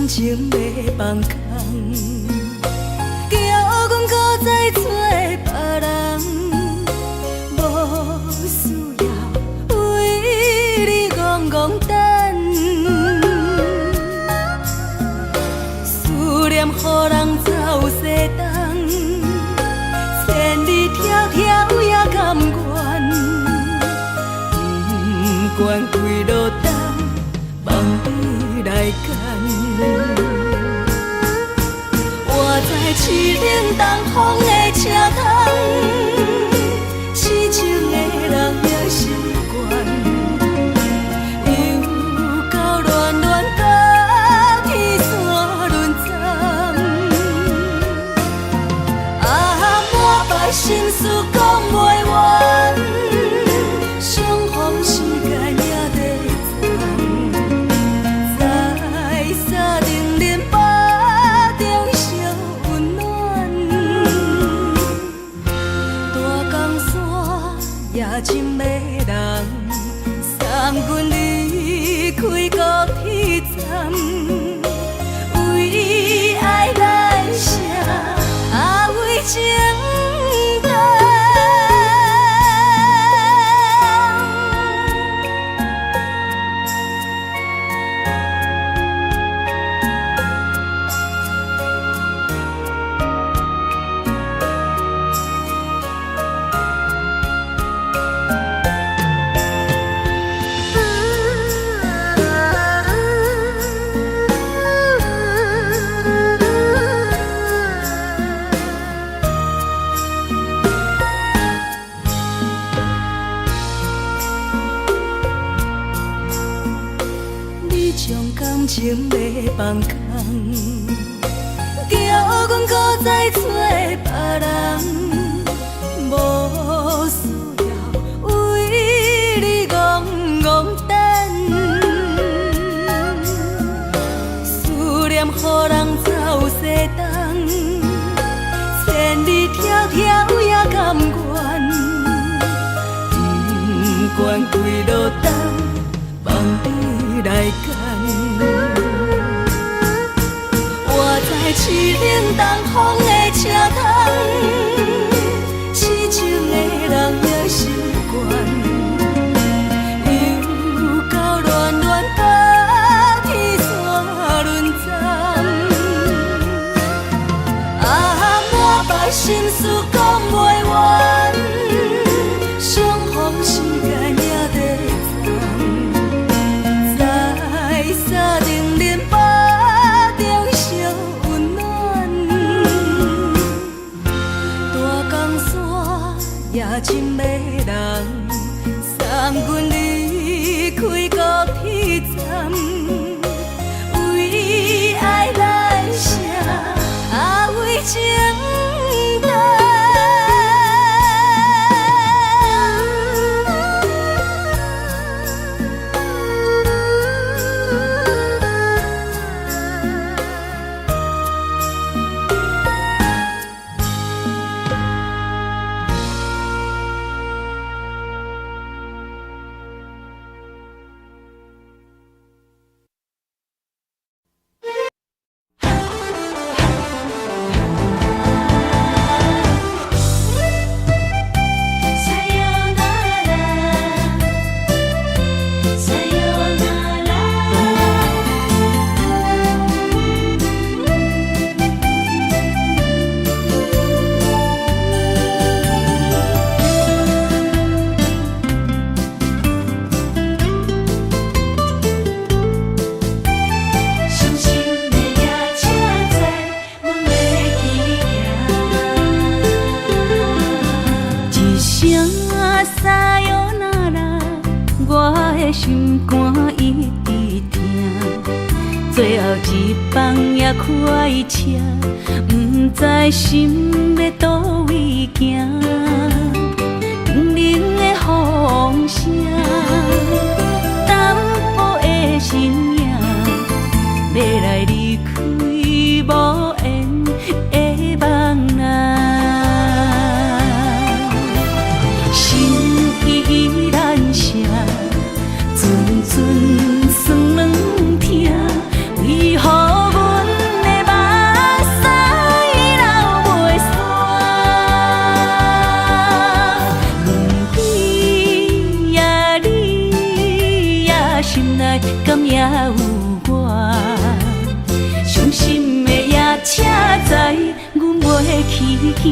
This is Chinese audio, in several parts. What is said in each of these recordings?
感情要放空，叫阮搁再找别人，无需要为你戆戆等。思念予人走西东，千里迢迢也甘愿，不管几路灯，望你来牵。我在市顶东风的车窗，痴情的人也习惯，又到恋恋甲天山论战。啊，满腹心事讲袂完，相逢时间也在藏，在沙定林巴中烧温暖。大江山也真迷人，送阮离开高铁站，为爱来写为情重。你将感情要放空，叫阮搁再找别人，无需要为你戆戆等。思念予人走西东，千里迢迢也甘愿，不管几路灯，望你来牵。我在市顶东风的车窗，痴情的人也习惯，又到恋恋甲天山论战。啊，满腹心事讲袂完，相逢时间也在藏，在沙定林巴中烧温暖。大江山也真迷人，送阮离开高铁站，为爱来写为情重。心肝一直疼，最后一放也开车，不知心要倒位行。冷冷的风声，淡薄的身影，要来离开无缘的梦啊。心依然舍。阵阵酸软疼，为何？去行。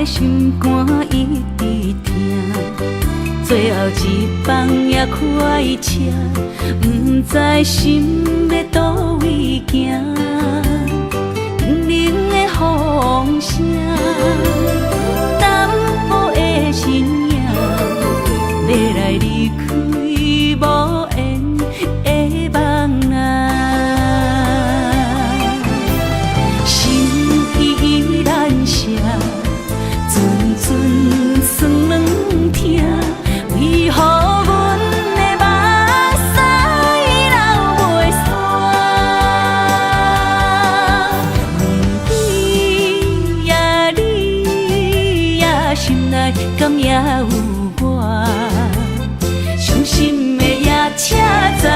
心肝一直疼，最后一放也开车，不知心要倒位行。冷冷的风声，淡薄的身影，要来离开无缘的梦啊。心依然舍。阵酸软疼，为何阮的目屎流袂煞？问你呀，你呀，心内敢也有我？伤心的夜车载，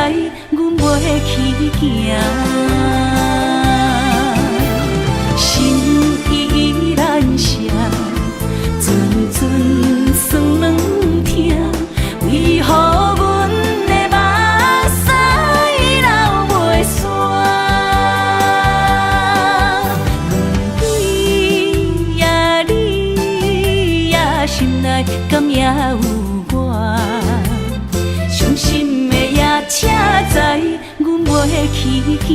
阮袂去行。心依然舍。阵酸软疼，为何阮的目屎流袂煞？问你呀，你呀，心内敢也有我？伤心的夜车载，阮袂去行。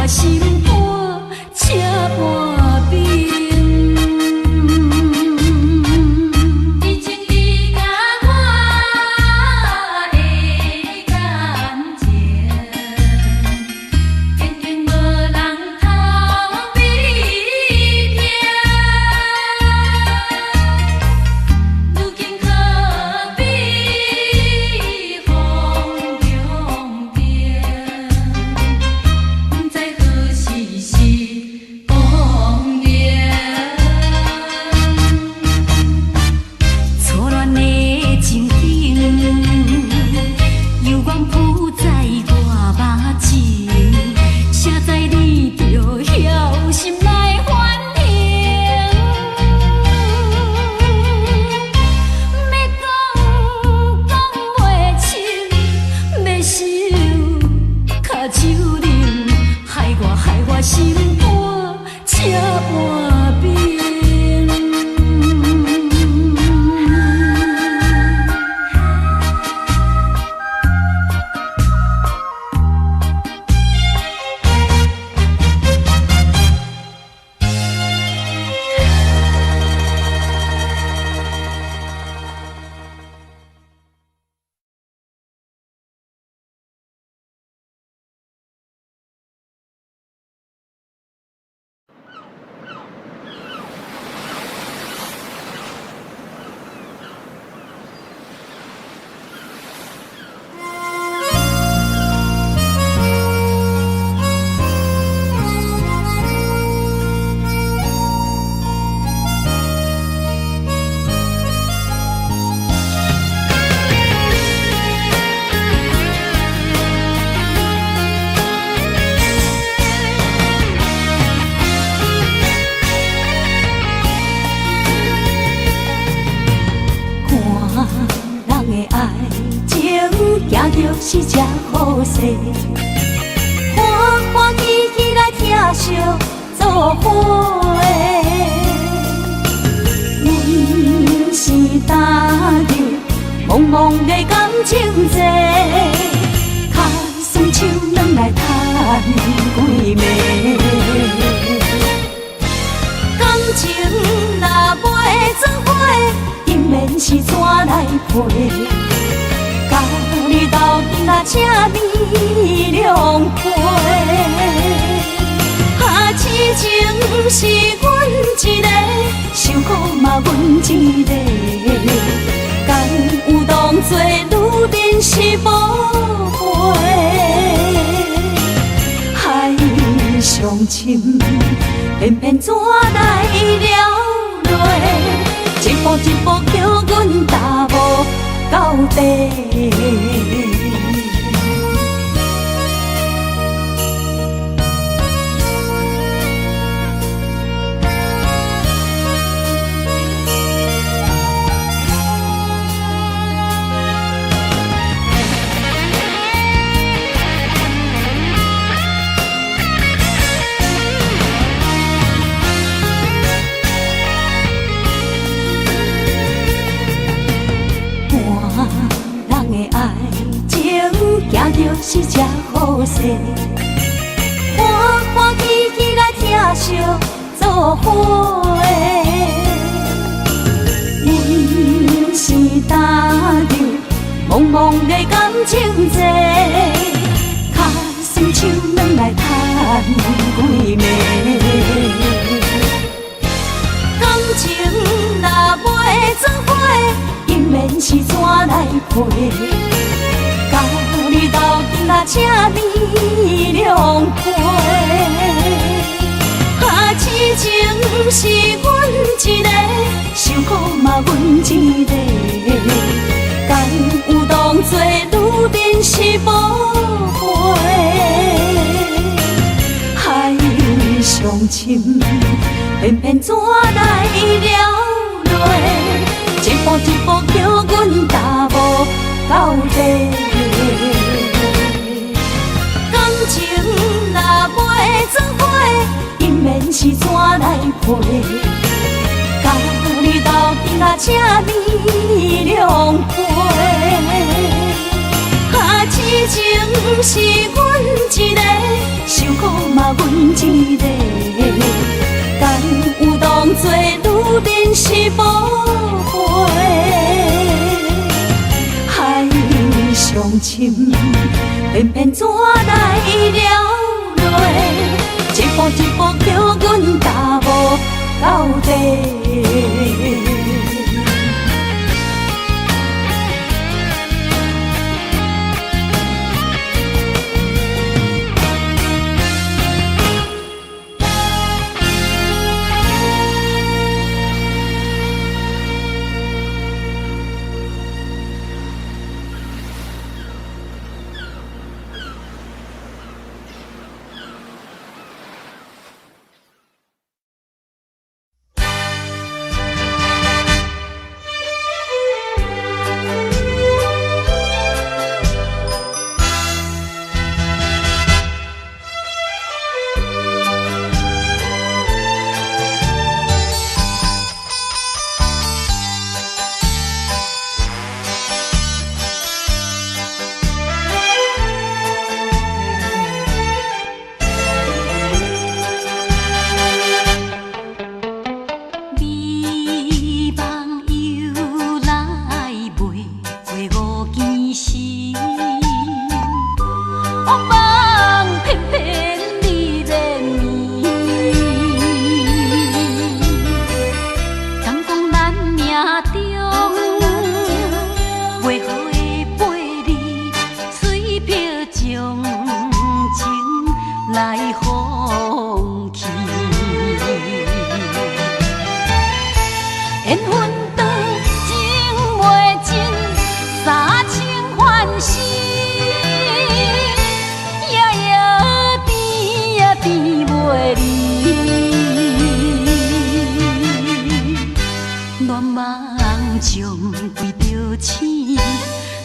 我心肝车半冰。以前你甲我的感情，坚定无人通比拼。如今可比风中变，不知何时是光年。错乱的情景，犹原浮在我目前，写在你着晓心来反省。要讲袂清，要想脚手冷，害我心肝车半冰。看人的爱情，行着是这好势，欢欢喜喜来疼惜做伙的。阮是担着茫茫的感情债，卡算手软来赚几暝。感情若袂做伙，因免是怎来陪？甲你斗阵啊，请你谅配。痴情是阮一个，受苦嘛阮一个。敢有当作女人是无悔？海上深，偏偏怎来了落？一步一步叫阮踏无到底。行着是这好势，欢欢喜喜来疼惜做伙的。阮是担着茫茫的感情债，卡算手软来赚几暝。感情若袂做伙，因免是怎来陪？甲你斗阵啊，请你谅配。痴情是阮一个，受苦嘛阮一个。敢有当作女人是无悔？海上深，偏偏怎来了落？一步一步叫阮踏无到底。感情若袂做伙，因免是怎来陪？甲你斗阵啊，请你谅配。痴情是阮一个，受苦嘛阮定是无悔。海上深，偏偏怎来了落？一步一步叫阮踏无到底。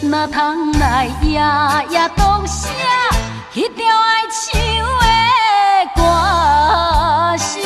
哪通来夜夜读写迄条爱唱的歌词？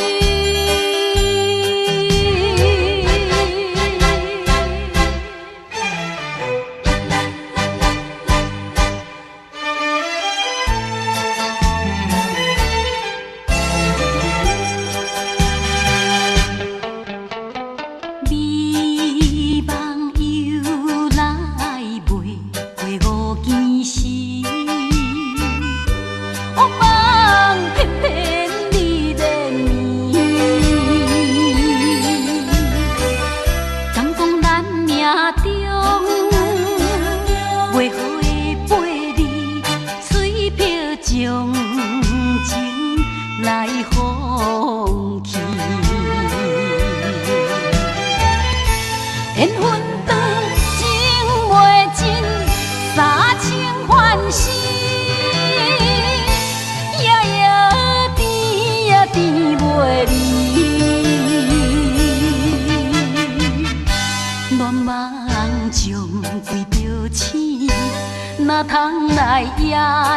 哪通来夜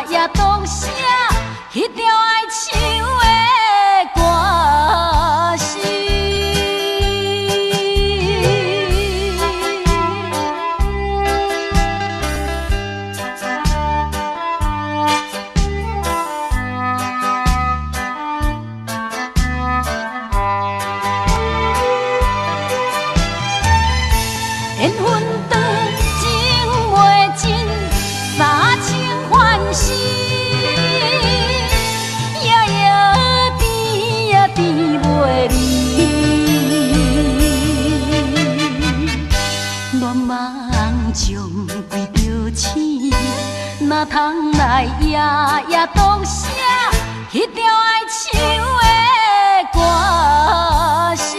夜读写迄条爱唱的歌词？缘分长，情袂尽。三情欢喜，夜夜甜呀甜袂离。乱梦将规条星，哪通来夜夜读写迄条爱唱的歌词？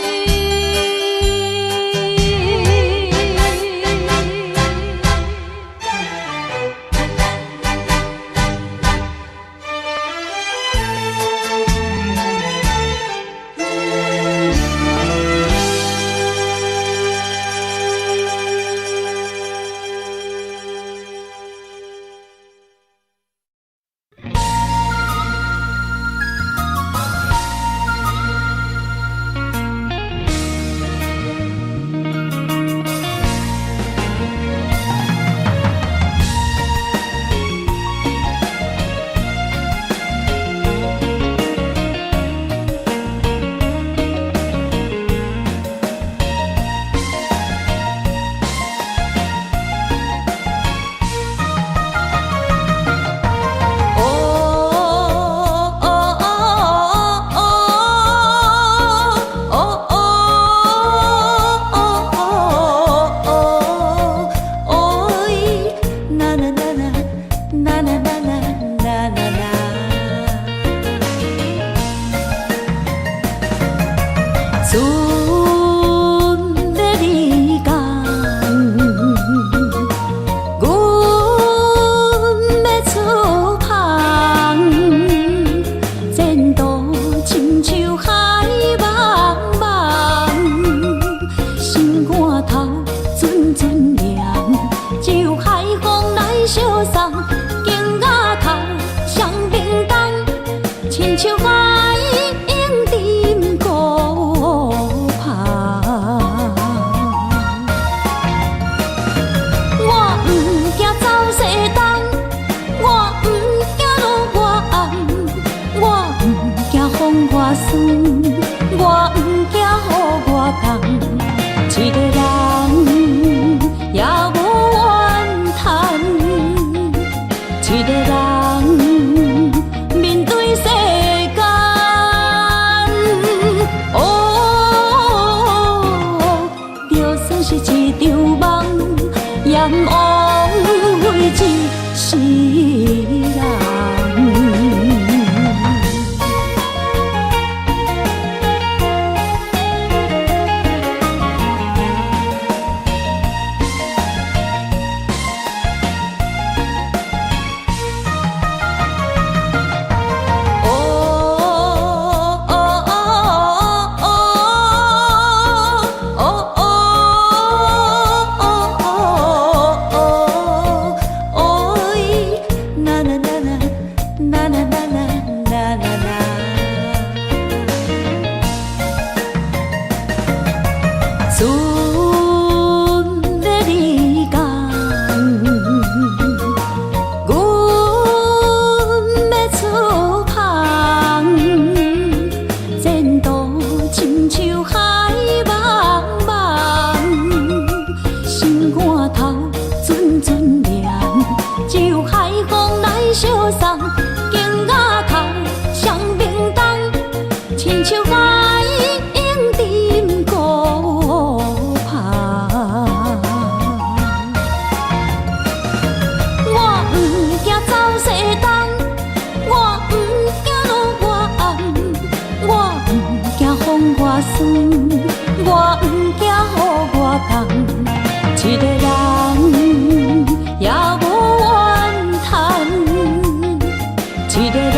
一个人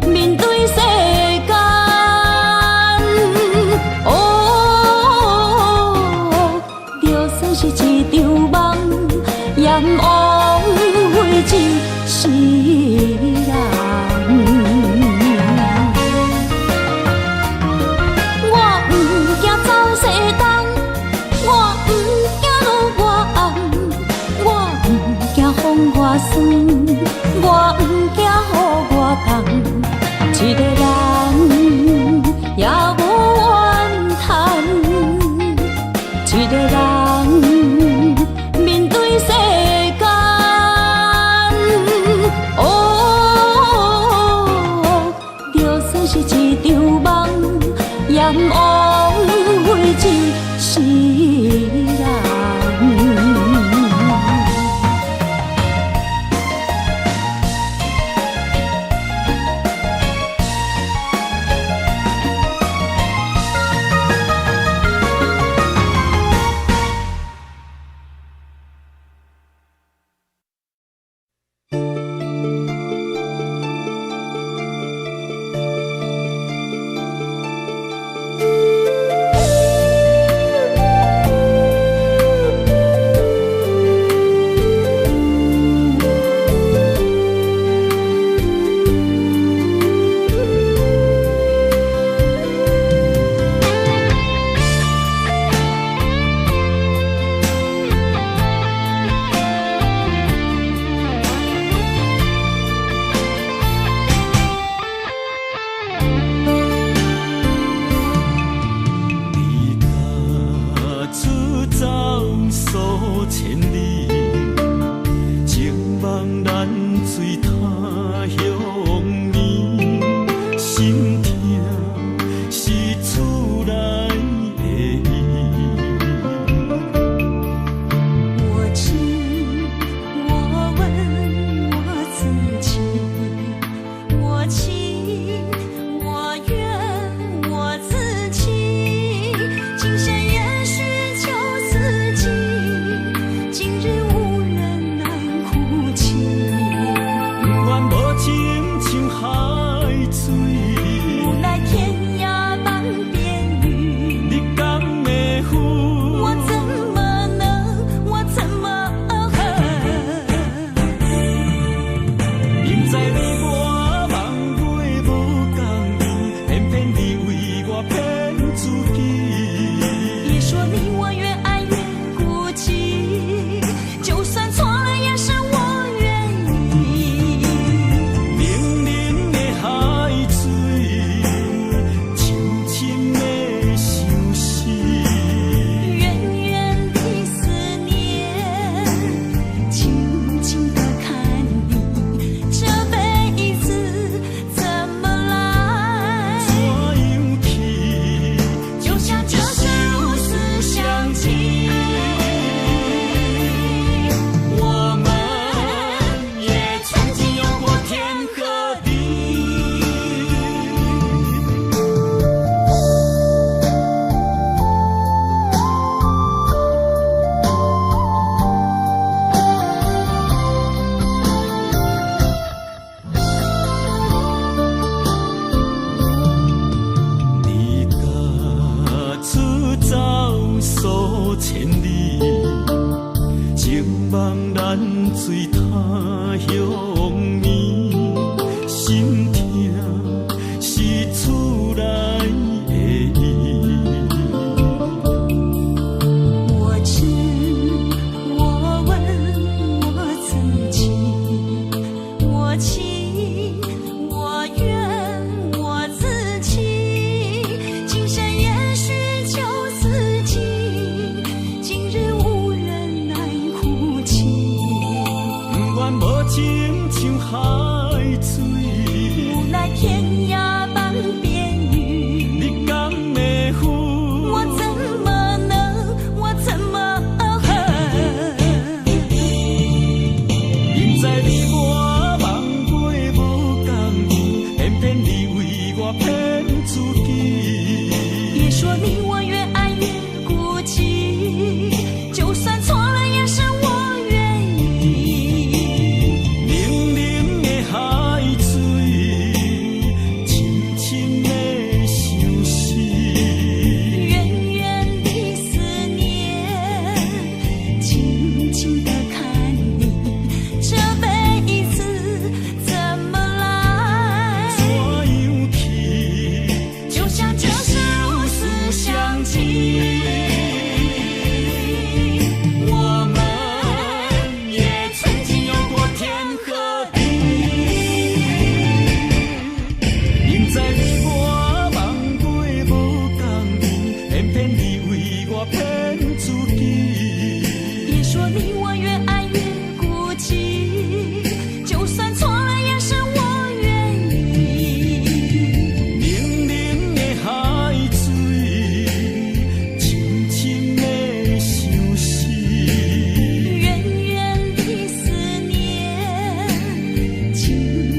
面对世间，哦，就算是一场梦，也不枉费一世人。我不惊走西东，我不惊路外暗，我不惊风外酸。我不惊雨外重，一个人也无怨叹，一个人面对世间，哦，就算是一场梦，也不枉费一世人。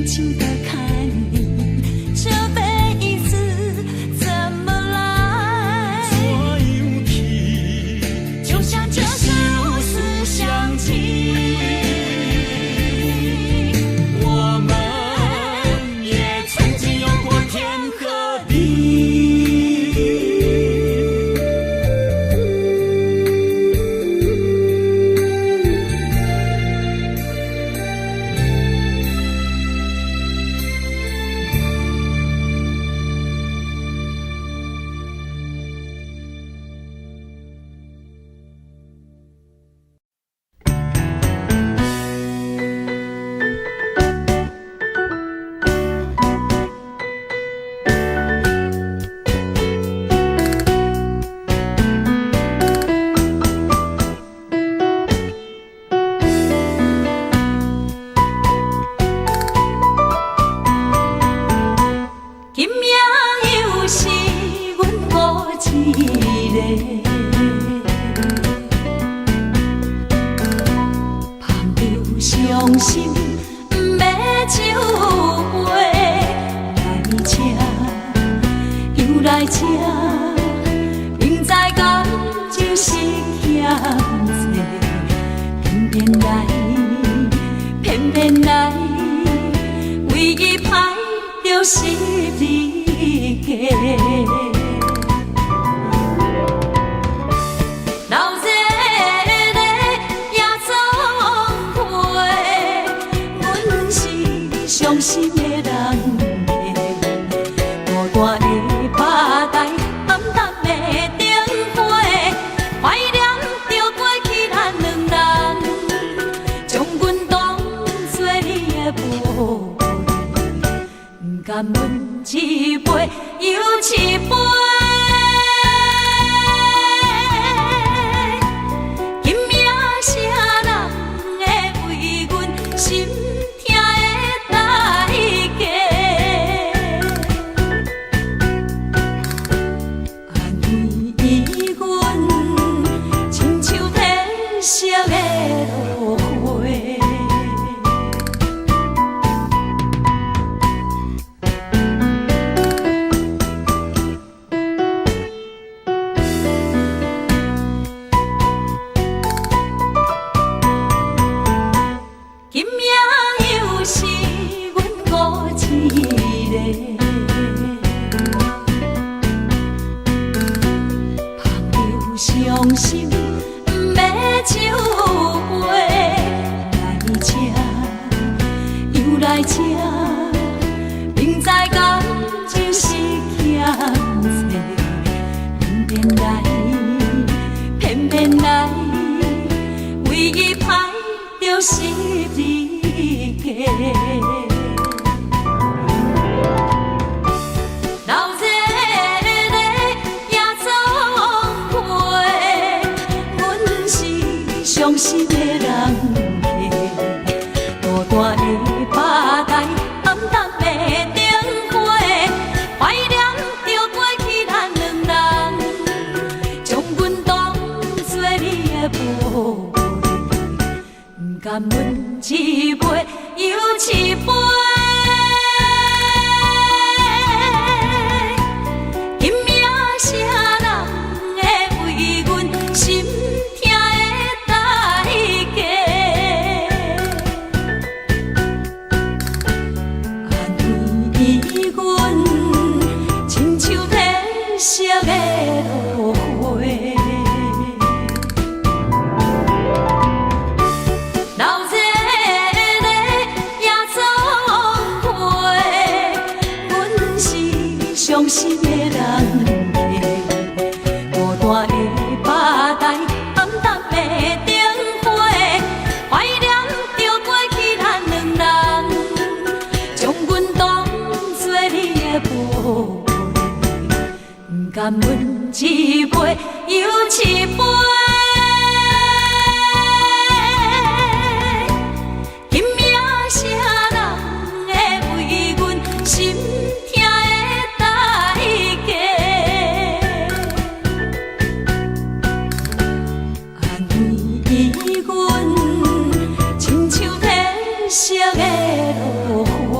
情的看你，这辈子怎么来？怎样去？就像这首思想起。我们也曾经有过天和地。今夜又是阮孤一个，捧着伤心不要酒杯，来吃又来吃，明知感情是险多，偏偏来，偏偏来，为伊歹着是你家。老热热夜总会，阮是伤心的人家，大大的吧台，暗淡的灯花，怀念着过去咱两人，将阮当作你的宝贝，不甘阮一杯又一杯。今夜啥人会为阮心痛的代价？安慰阮，亲像天色的落花。今夜又是阮孤一个，捧着伤心不要酒杯，来吃又来吃，明知感情是险多，偏偏来，偏偏来，为伊歹着是你家。老热热夜总会，阮是伤心的人家，大大的吧台，暗淡的灯花，怀念着过去咱两人，将阮当作你的宝贝，不甘阮一杯又一杯。今夜啥人会为阮心痛的代价？安慰阮，亲像天色的落花。老热热夜总会，阮是伤心的人家，大大的吧台，暗淡的灯花，怀念着过去咱两人，将阮当作你的宝贝，不甘阮一杯又一杯。今夜啥人会为阮心痛的代价？安慰阮，亲像天色的落花。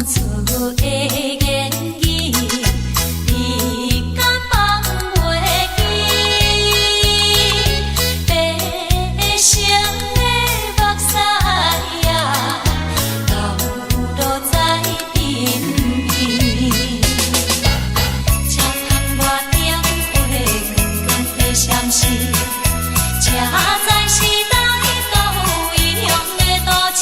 出的言语，你敢放袂记？悲伤的目屎呀，流落在鬓边。车窗外点火光光的闪烁，车载时代都异样的都市。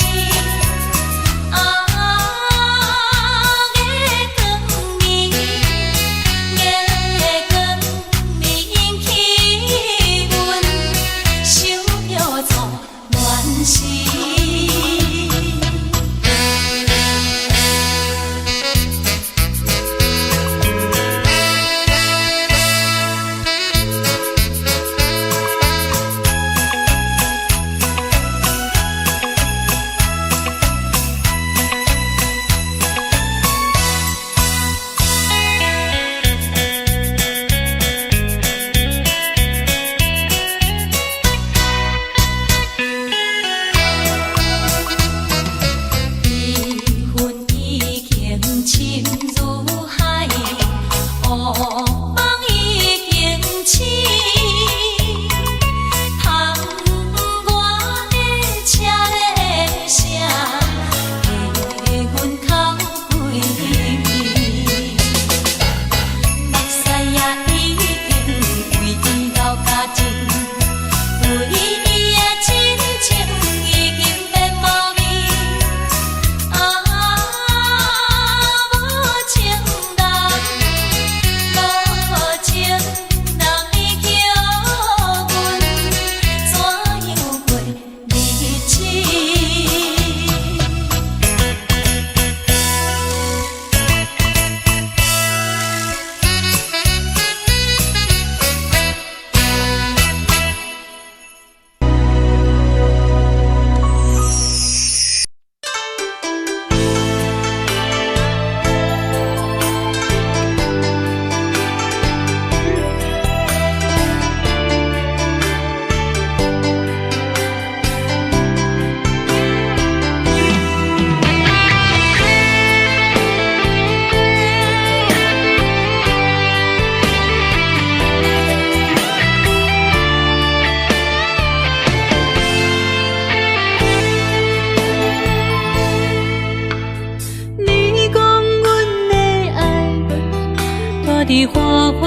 伫花花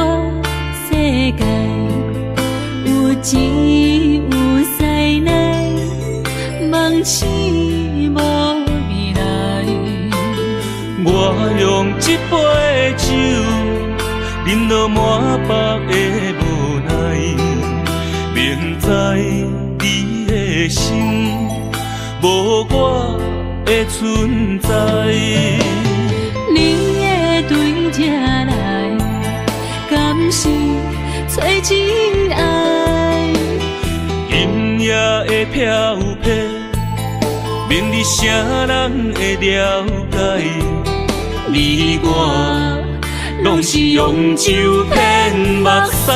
世界，有钱有势来，梦醒无未来。我用一杯酒，饮落满腹的无奈，明知你的心无我的存在。你的对这来，敢是找真爱？音乐的飘撇，明日谁人会了解？你我拢是用酒骗目屎，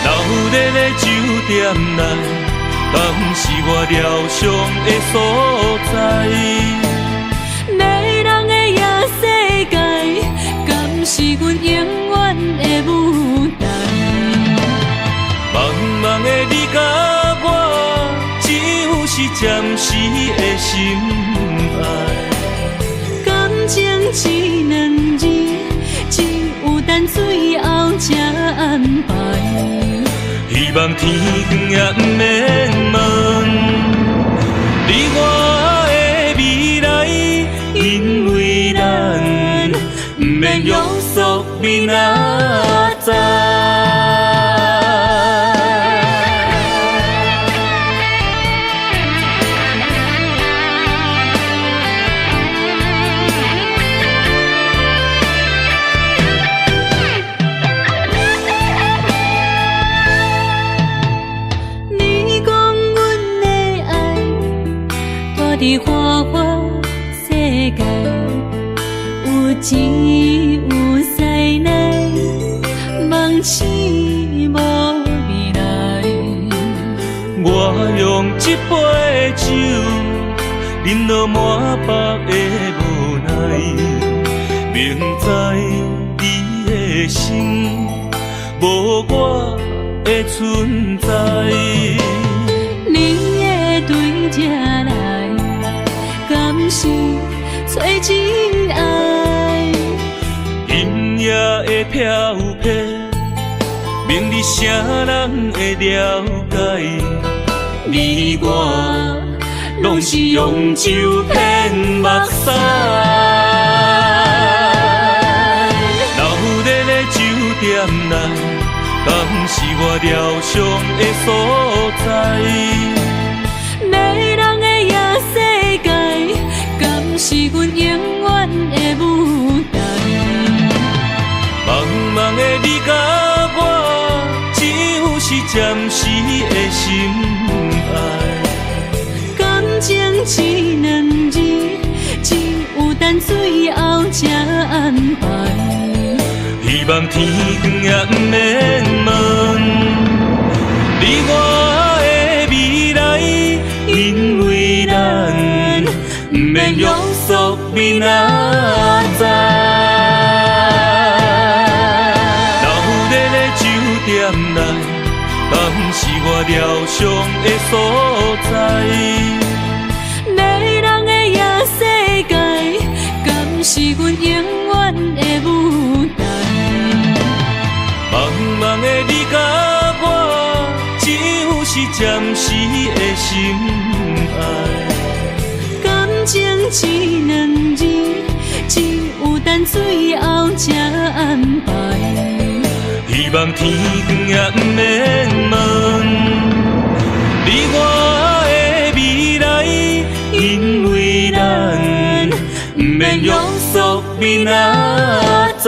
流热的酒店内，敢是我疗伤的所在？迷人的夜世界，敢是阮永远的舞台？茫茫的你甲我，只有是暂时的心爱。感情一两字，只有等最后才安排。希望天光也不免问，你我的未来，因为咱不免约束明仔载。伫花花世界，有钱有势来，梦醒无未来。我用一杯酒，忍落满腹的无奈，明知伊的心无我的存在。你的对这来，敢是找真爱？音乐的飘飘，明日啥人会了解？你我拢是用酒骗目屎。流连的酒店内，敢是我疗伤的所在？迷人的夜世界，敢是阮永远的舞台？茫茫的你甲我，只有是暂时的心爱。感情只两字，只有等最后才安排。希望天光也不免问，你我的未来，因为咱不免约束明仔载。流连的酒店内，敢是我疗伤的所在？迷人的夜世界，敢是阮永远的舞台？茫茫的你甲我，只有是暂时的心爱。感情只两字，只有等最后才安排。希望天光也不免问，你我的未来，因为咱不免约束明仔载。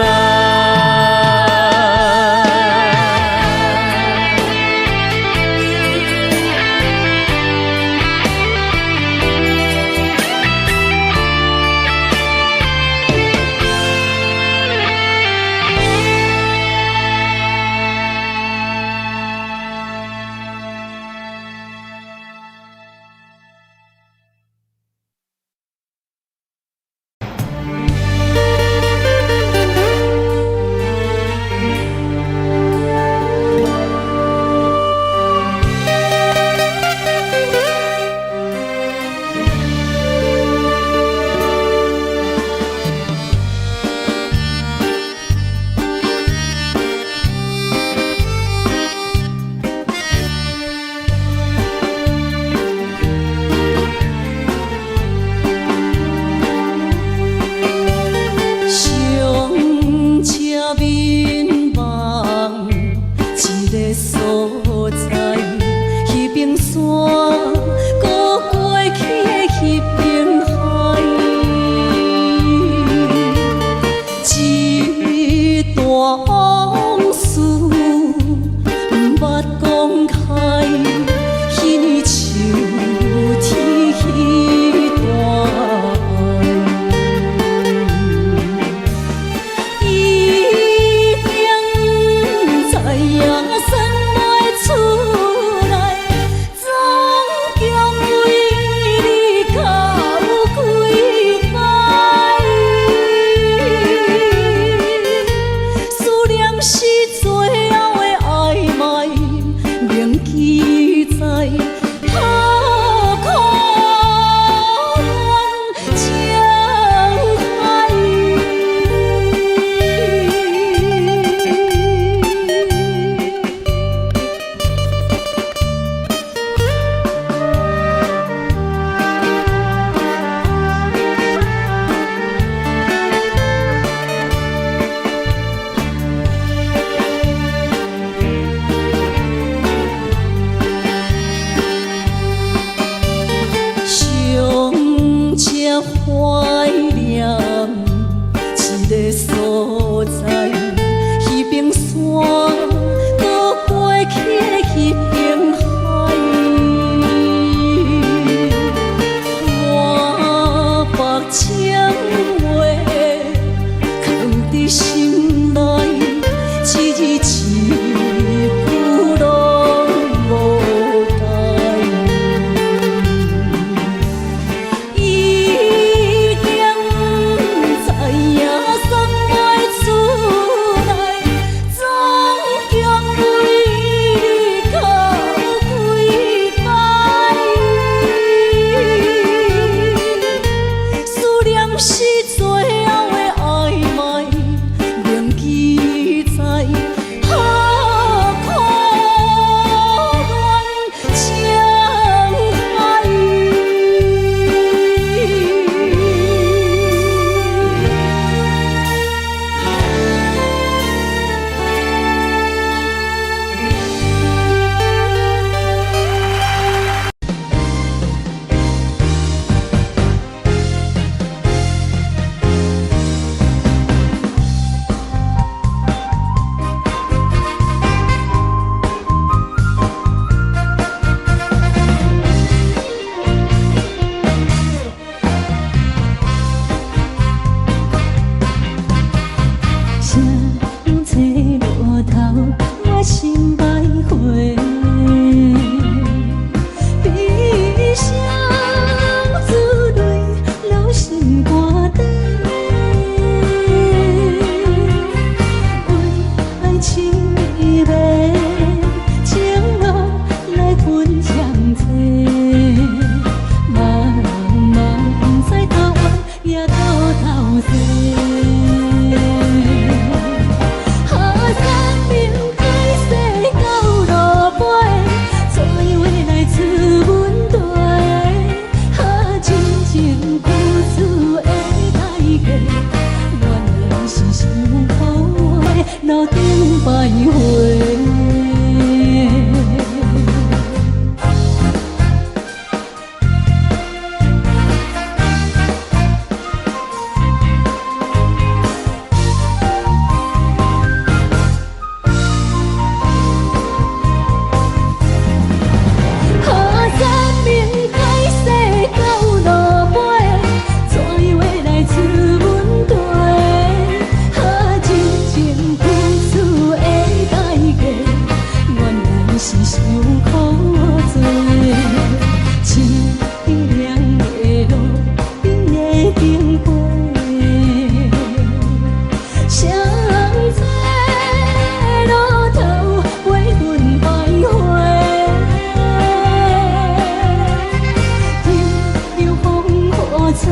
多，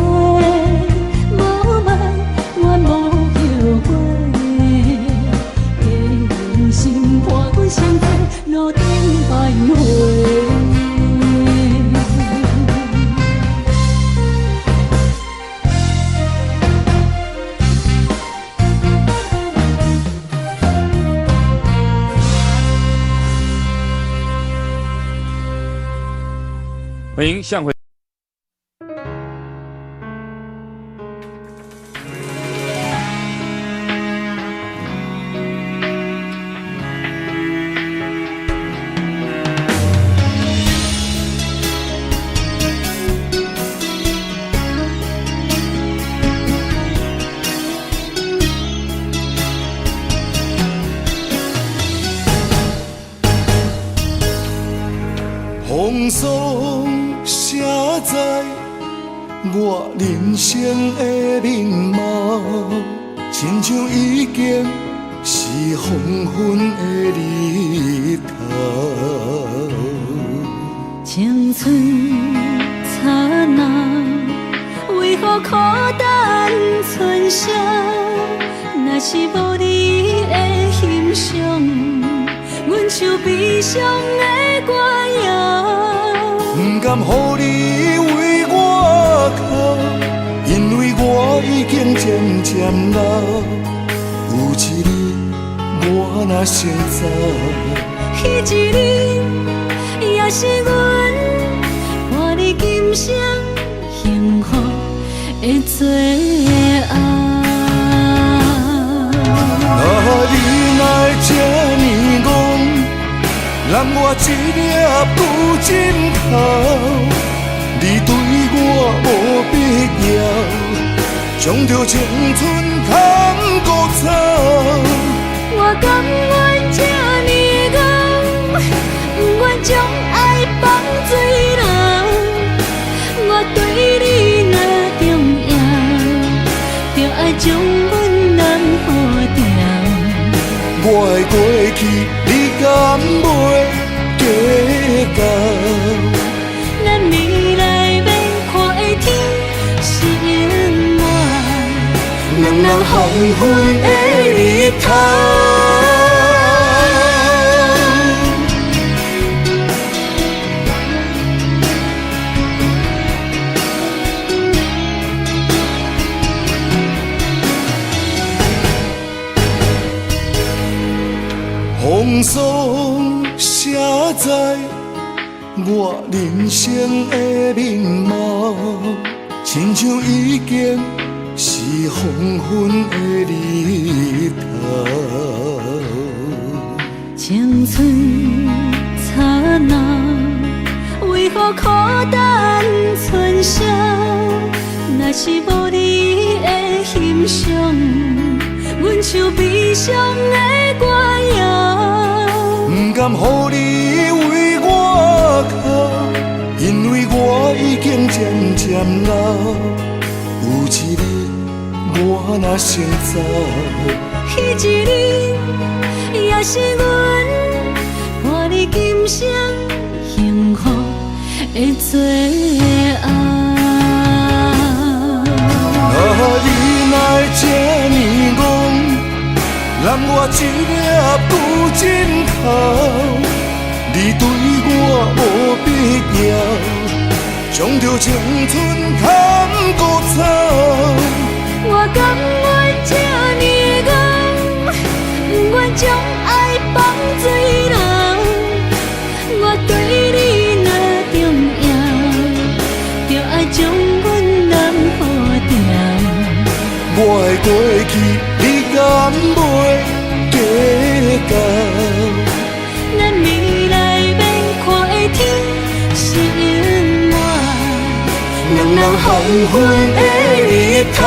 无问我无后悔，的心伴阮相随，路顶徘徊。欢迎向回。风霜写在我人生的面貌，亲像已经是黄昏的日头。青春刹那，为何孤单剩下？若是无你的欣赏，阮像悲伤的歌谣。不甘予你为我哭，因为我已经渐渐老。有一日我若先走，彼一日也是阮伴你今生幸福的最后。啊，你哪会这呢戆？揽我一粒不枕头，你对我无必要，将着青春通孤草。我甘愿这呢戆，不愿将爱放水流。我对你若重要，就爱将阮人付掉。我的过去，你敢袂计较？咱未来要看的天是满，人人黄昏的日头。风霜写在我人生的面貌，亲像已经是黄昏的日头。青春刹那，为何孤单剩下？若是无你的欣赏，阮像悲伤的歌谣。不甘予你为我哭，因为我已经渐渐老。有一日我若先走，彼一日也是阮伴你今生幸福的最后。啊，你哪会这呢戆？揽我一粒不枕头，你对我无必要，将着青春通孤草。我甘愿这呢戆，不愿将爱放水流。我对你若重要，就爱将阮人付掉。我的过去，你敢袂计较？咱未来要看的天是满，人人黄昏的日头。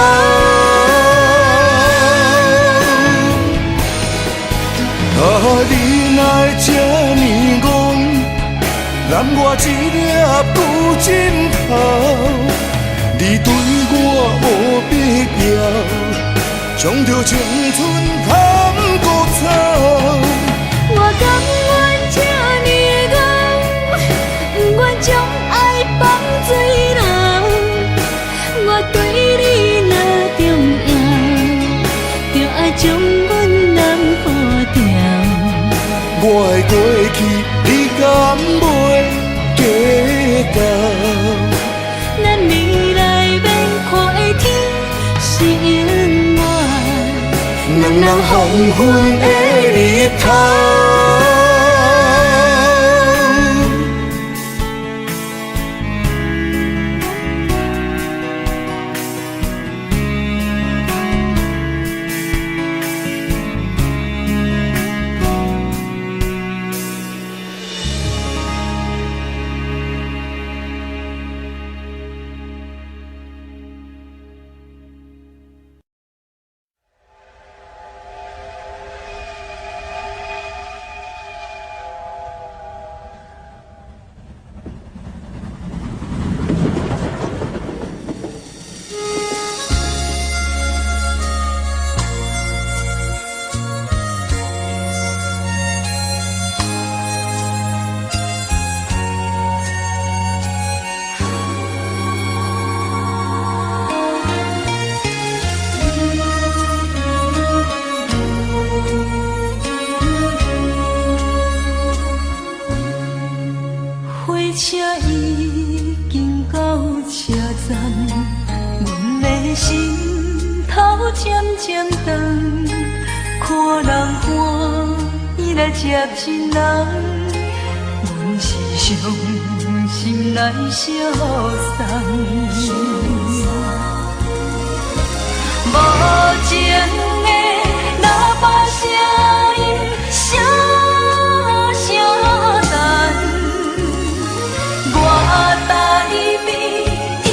啊，你哪会这呢戆？揽我一粒不枕头，你对我无必要，将着青春通孤草。我甘愿这呢戆，不愿将爱放水流。我我的过去，你敢袂计较？咱未来免看的天是永远。两人黄昏的日头。车已经到车站，阮的心头渐渐长，看人欢喜来接亲人，阮是伤心来相送。无情的喇叭声音，声声淡。我台边依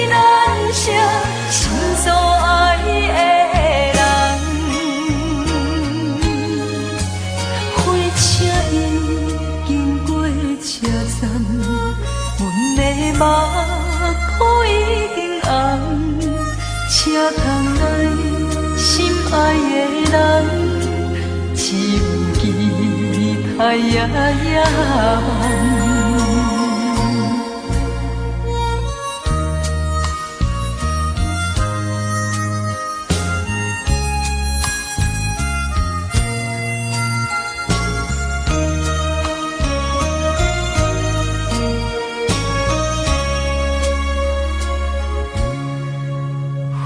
然写心所爱的人，火车已经过车站，阮的目眶已经红，车窗内心爱的人，只有期待夜梦。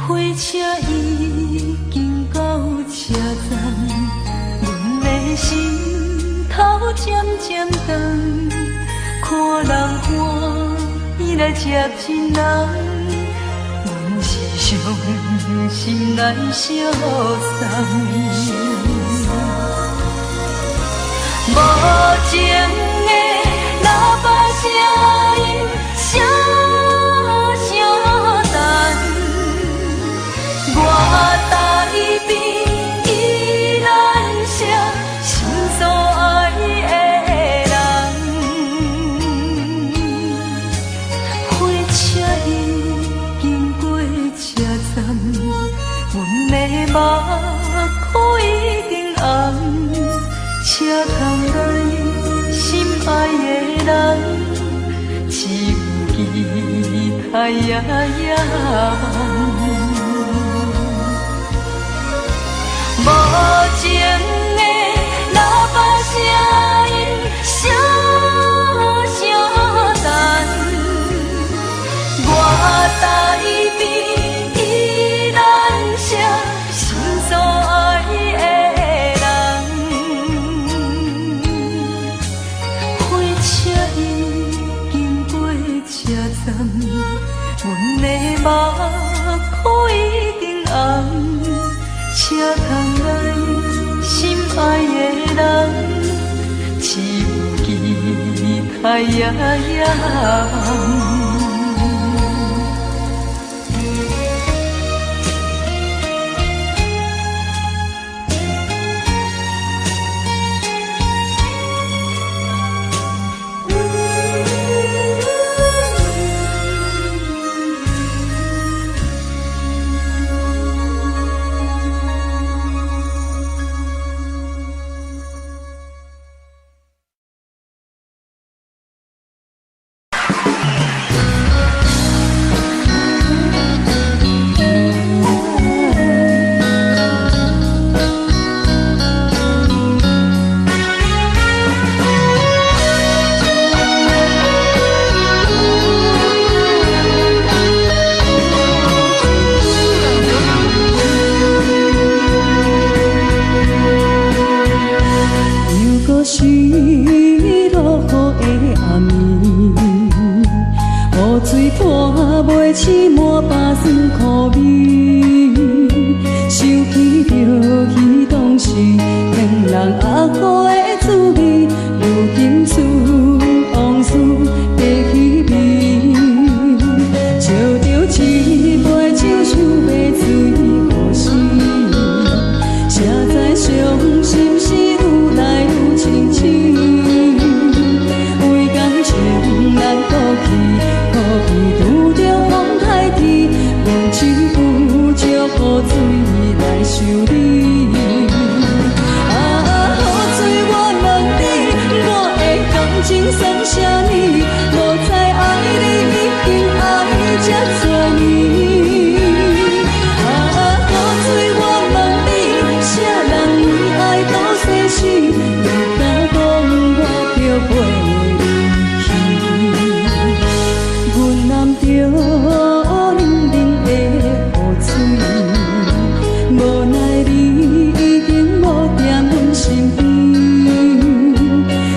火车已经到车站，阮的心头渐渐长，看人欢喜来接亲人，阮是伤心来相送。无情的喇叭声音，声声淡。我台边依然写心所爱的人，火车已经过车站，阮的目眶已经红，车窗内心爱的人，只有期待夜梦。无情的喇叭声音，声声淡。我台边依然写心所爱的人，火车已经过车站，阮的目眶已经红。车窗内心爱的人，只有期待夜梦。我袂起满巴酸苦味，想起着彼当时天人压苦的滋味，如今思往事白稀微，笑着一杯酒想要醉互死，谁知伤心事愈来愈清醒，为感情难过去，可比拄着风台天，阮只有借雨水来修理。啊，雨水我问你，我的感情算啥呢？无知爱你已经爱这多年。啊，雨水我问你，啥人为爱都生死？你敢讲我着袂离去？阮揽着冷冷的雨水，无奈你已经无踮阮身边，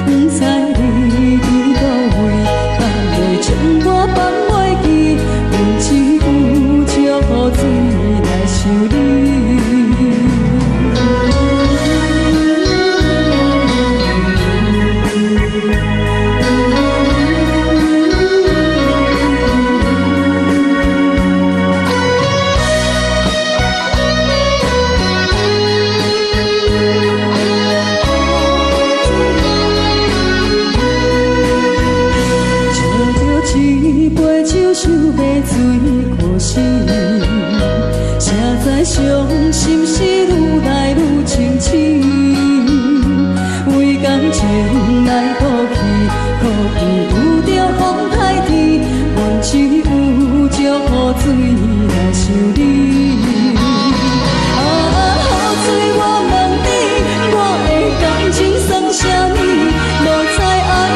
不知你伫倒位，敢会将我放袂记？阮只有借雨水来想你。一杯酒想要醉过死，谁知伤心事愈来愈清醒，为感情来倒去，可比拄着风台天，阮只有借雨水来想你。啊，雨水我问你，我的感情算啥呢？无知爱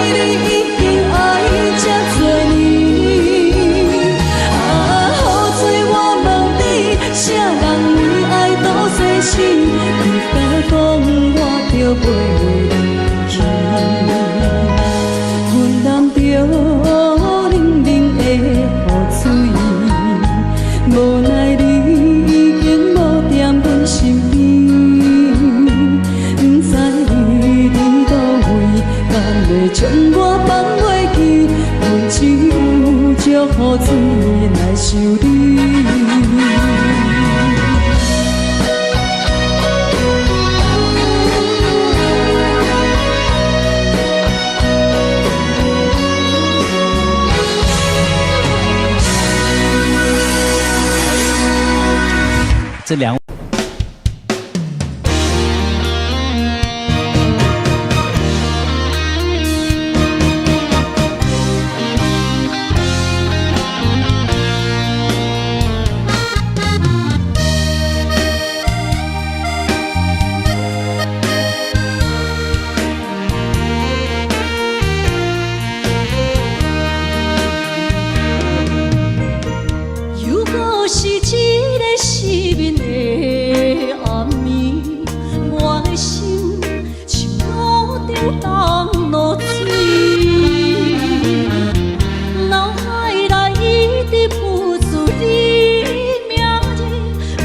你已经爱这多年。啥人为爱都生死？你敢讲我着袂离去？阮揽着冷冷的雨水，无奈你已经无踮阮身边，不知你伫倒位，敢会将我放袂记？阮只有借雨水来想你。这两如果是一个失眠的暗暝，我的心像路顶冻落水，脑海内一直浮出你名字，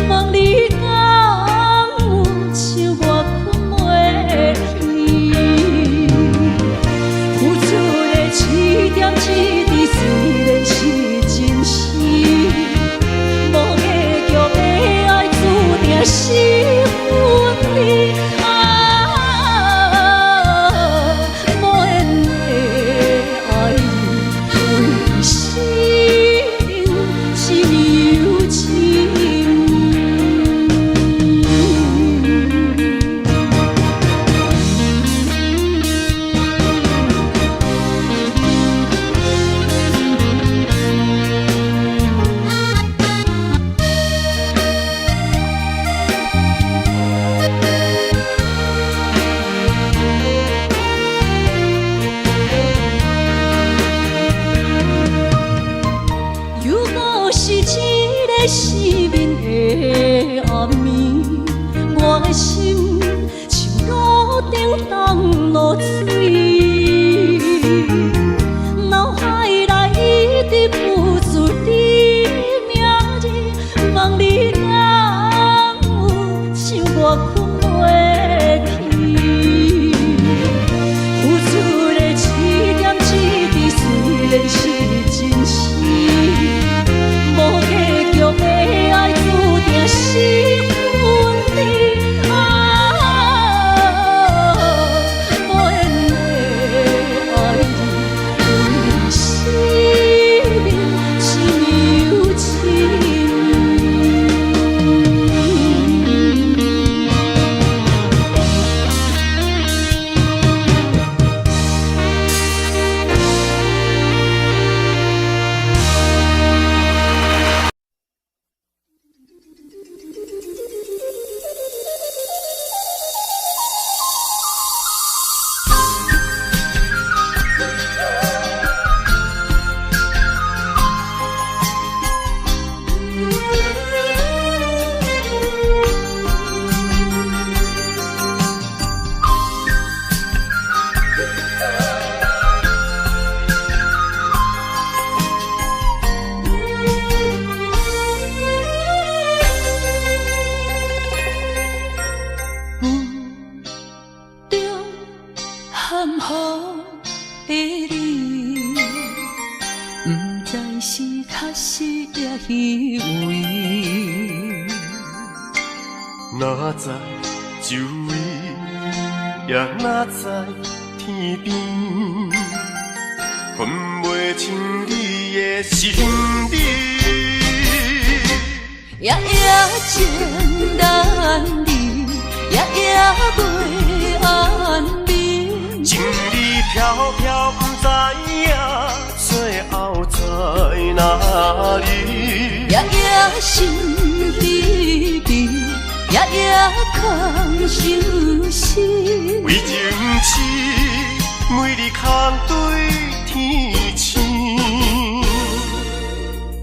问你敢有像我困袂去？付出的一点一滴，虽然是真实。是分离啊，无缘的爱你，为心是有情。失眠的暗暝，我的心像路顶冻落水，脑海内一直浮出也虚伪。哪知周围，也哪知天边，分袂清你的心理。夜夜情难离，夜夜袂安眠。情理飘飘，不知影最后在哪里。夜夜心稀微，夜夜空相思。为情痴，每日空对天星。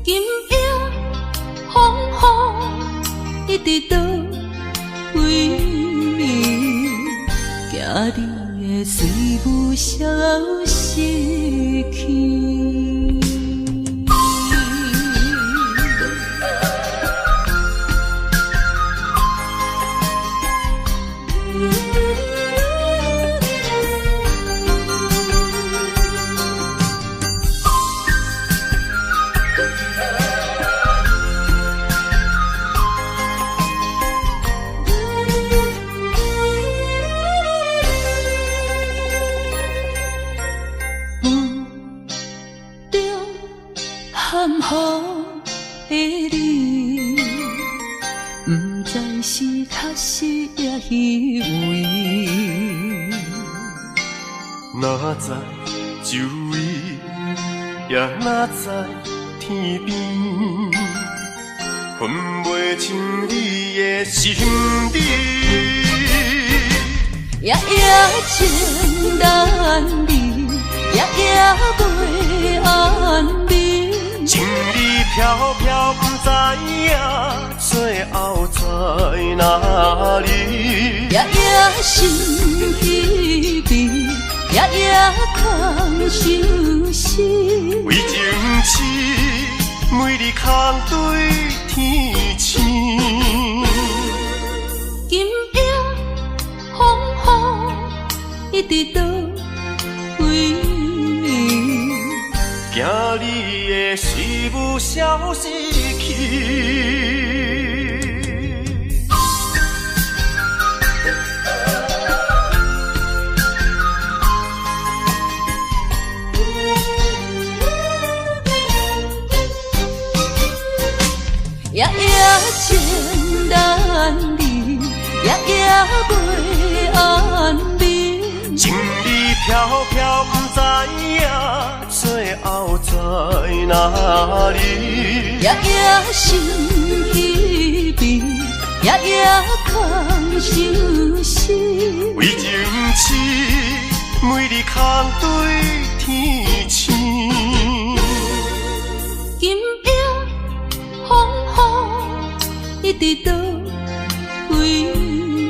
今夜风雨一直到为暝，惊你的随舞消失去。含糊的你，不知是确实也虚伪。哪知周围，也哪知天边，分袂清你的心理。夜夜情难离，夜夜袂安眠。情理飘飘，不知影最后在哪里。夜夜心稀微，夜夜空相思。为情痴，每日空对天星。今夜风雨一直到为暝，惊你的随舞消失去。夜夜情难离，夜夜袂安眠。情理飘飘，不知影最后在哪里。夜夜心稀微，夜夜空相思。为情痴，每日空对天星。今夜风雨一直到为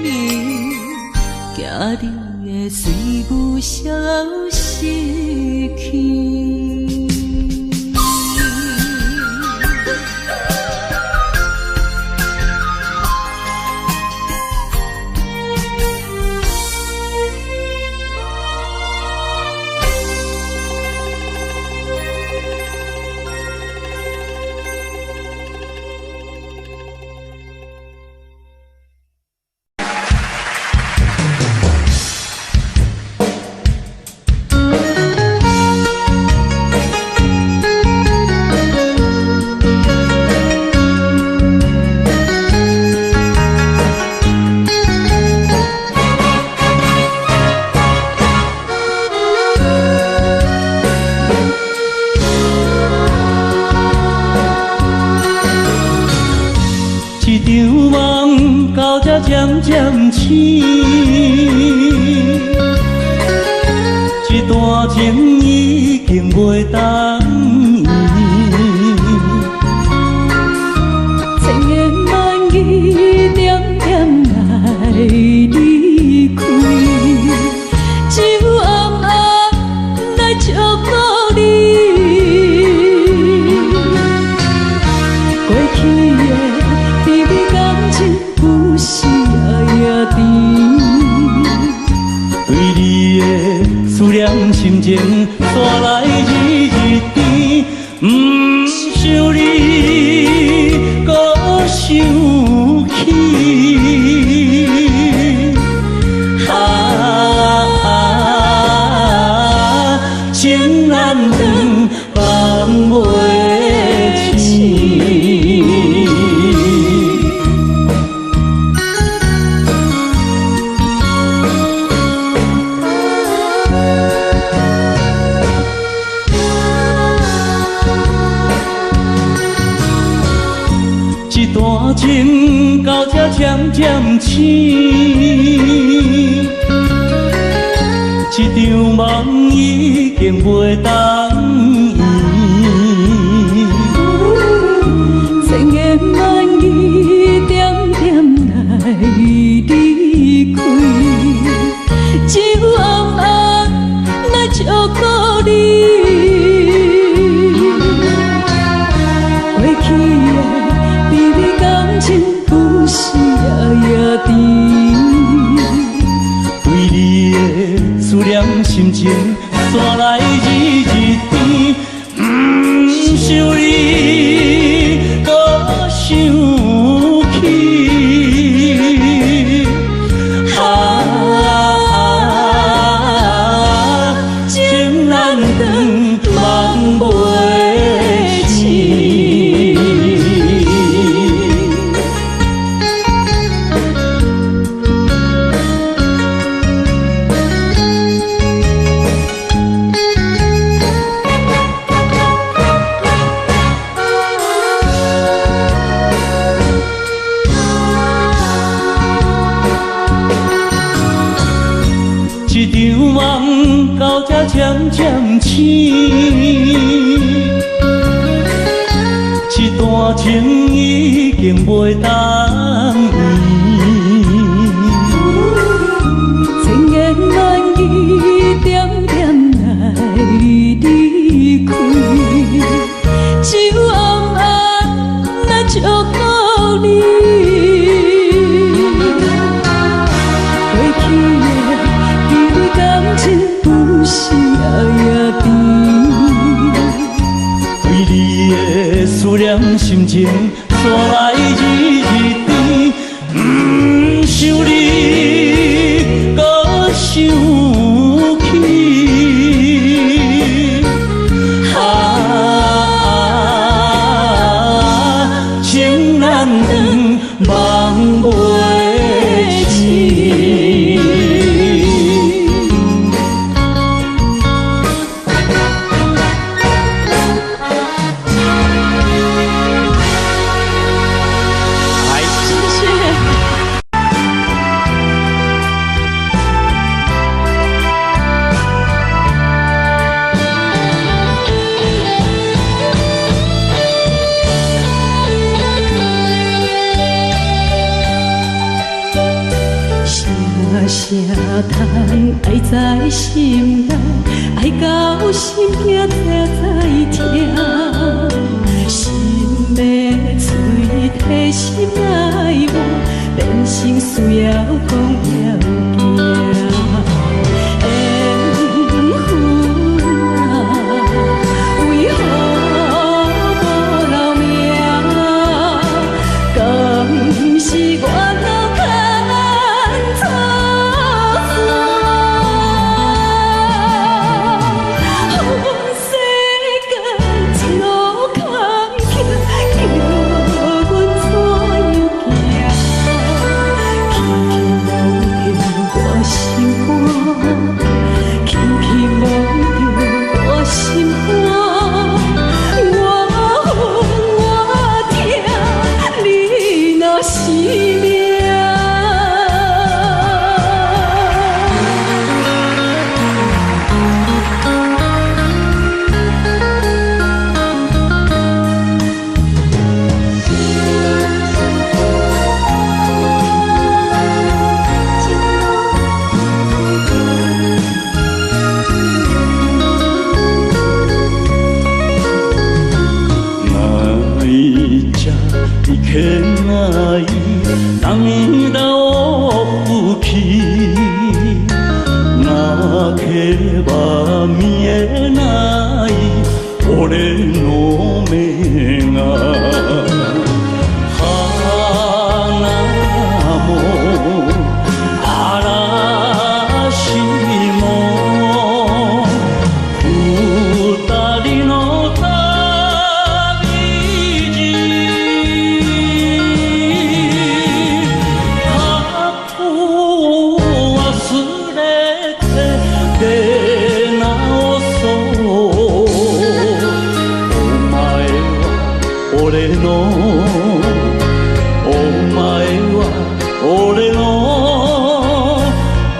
暝，惊你的随舞消失去。渐渐醒，这段情已经袂当延。千言万语点点来离开，只有暗暗来祝福你。过去的甜蜜感情有时也甜，对你的思念心情带来日日甜，不想你。情到这渐渐醒，这场梦已经袂当圆。千言万语点点来离开，只有暗暗来照顾你。过去的美丽感情，有时夜夜甜。为你的思念心情，山来日日甜。不想你，搁想起。情难断，梦袂醒。一场梦到这渐渐醒，一段情已经袂当圆。千言万语点点来离开，只有暗暗来照顾你。过去的美丽感情，有时夜夜甜。为你的思念心情，山来日日甜。不想你，搁想起。情难断，梦袂醒。啥通爱在心内，爱到心惊才痛，心要嘴替心爱我，变成需要讲要行。缘分啊，为何无留名？敢是我老牵错？埋我，哦嘞哦，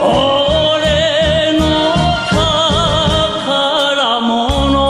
哦嘞哦，卡拉莫诺。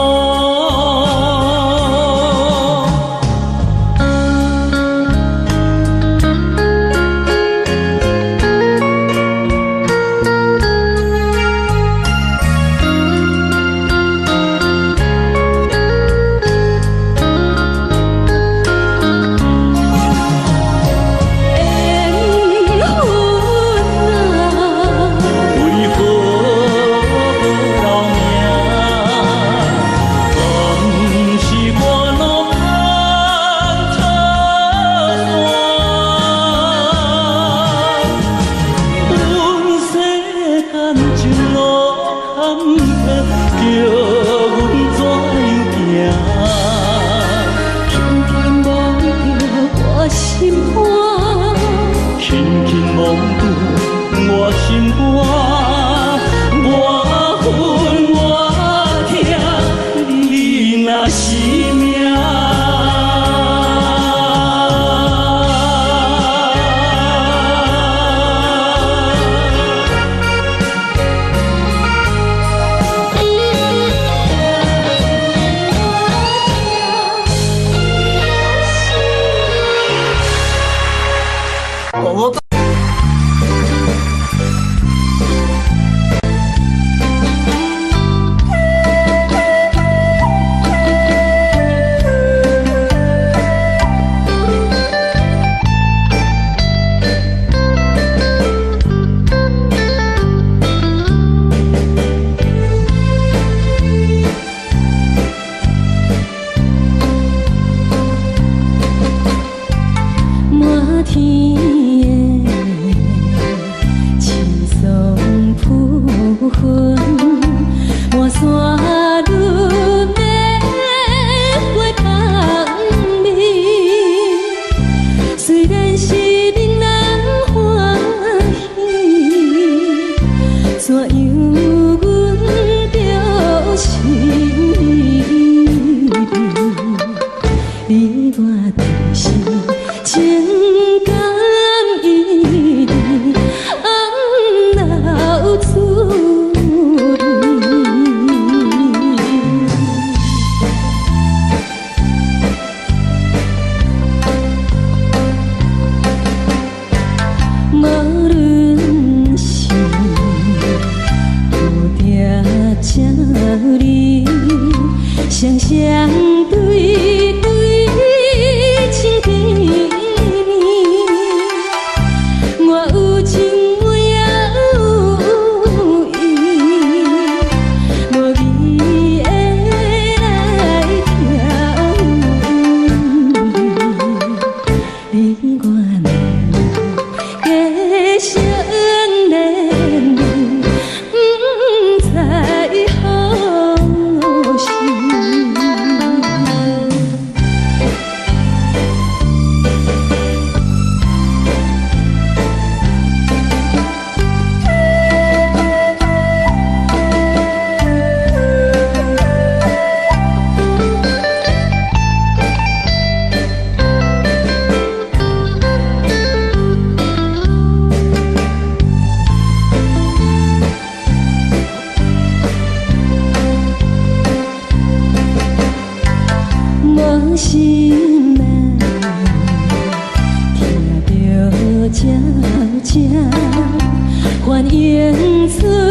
心啊，听着悄悄反映出。